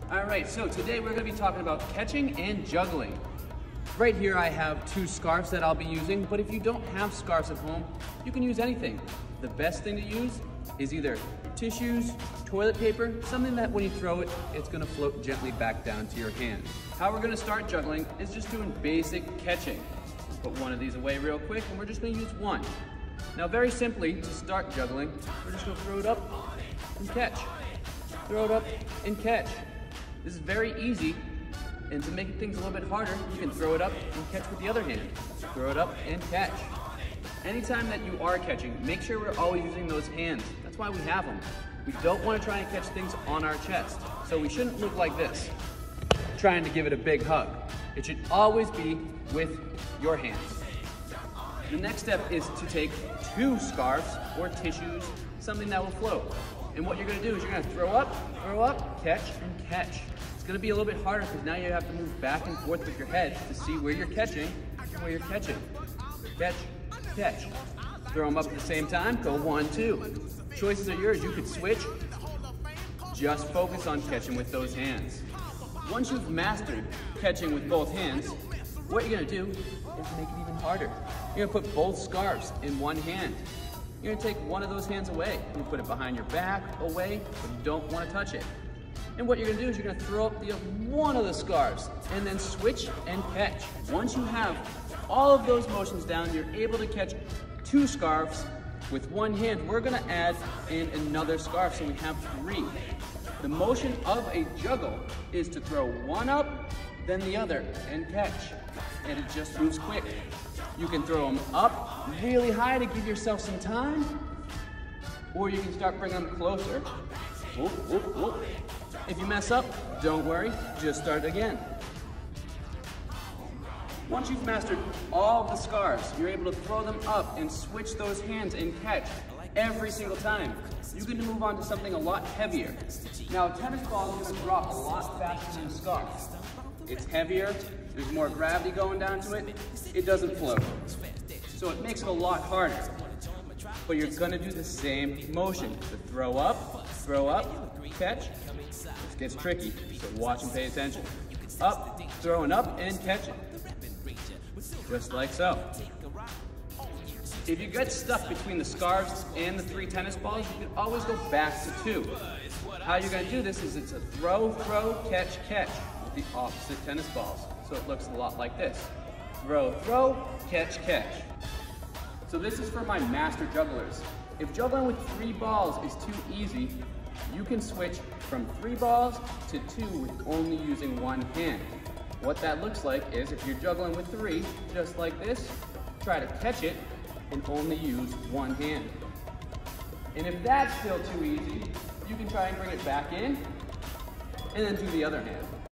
All right, so today we're gonna be talking about catching and juggling. Right here I have 2 scarves that I'll be using, but if you don't have scarves at home, you can use anything. The best thing to use is either tissues, toilet paper, something that when you throw it, it's gonna float gently back down to your hand. How we're gonna start juggling is just doing basic catching. Put one of these away real quick, and we're just gonna use one. Now very simply, to start juggling, we're just gonna throw it up and catch. Throw it up and catch. This is very easy, and to make things a little bit harder, you can throw it up and catch with the other hand. Throw it up and catch. Anytime that you are catching, make sure we're always using those hands. That's why we have them. We don't want to try and catch things on our chest. So we shouldn't look like this, trying to give it a big hug. It should always be with your hands. The next step is to take 2 scarves or tissues, something that will float. And what you're gonna do is you're gonna throw up, catch, and catch. It's gonna be a little bit harder because now you have to move back and forth with your head to see where you're catching and where you're catching. Catch, catch. Throw them up at the same time, go 1, 2. Choices are yours, you could switch. Just focus on catching with those hands. Once you've mastered catching with both hands, what you're gonna do is make it even harder. You're gonna put both scarves in one hand. You're gonna take one of those hands away. You put it behind your back, away, but you don't wanna touch it. And what you're gonna do is you're gonna throw up one of the scarves and then switch and catch. Once you have all of those motions down, you're able to catch 2 scarves with one hand. We're gonna add in another scarf, so we have 3. The motion of a juggle is to throw one up, then the other, and catch. And it just moves quick. You can throw them up really high to give yourself some time, or you can start bringing them closer. Whoop, whoop, whoop. If you mess up, don't worry, just start again. Once you've mastered all of the scarves, you're able to throw them up and switch those hands and catch every single time. You can move on to something a lot heavier. Now, a tennis ball is going to drop a lot faster than a scarf. It's heavier, there's more gravity going down to it, it doesn't float. So it makes it a lot harder. But you're gonna do the same motion. To throw up, catch. This gets tricky, so watch and pay attention. Up, throwing up and catching. Just like so. If you get stuck between the scarves and the 3 tennis balls, you can always go back to 2. How you're gonna do this is it's a throw, catch, catch with the opposite tennis balls. So it looks a lot like this. Throw, catch, catch. So this is for my master jugglers. If juggling with 3 balls is too easy, you can switch from 3 balls to 2 with only using one hand. What that looks like is if you're juggling with 3, just like this, try to catch it and only use one hand. And if that's still too easy, you can try and bring it back in and then do the other hand.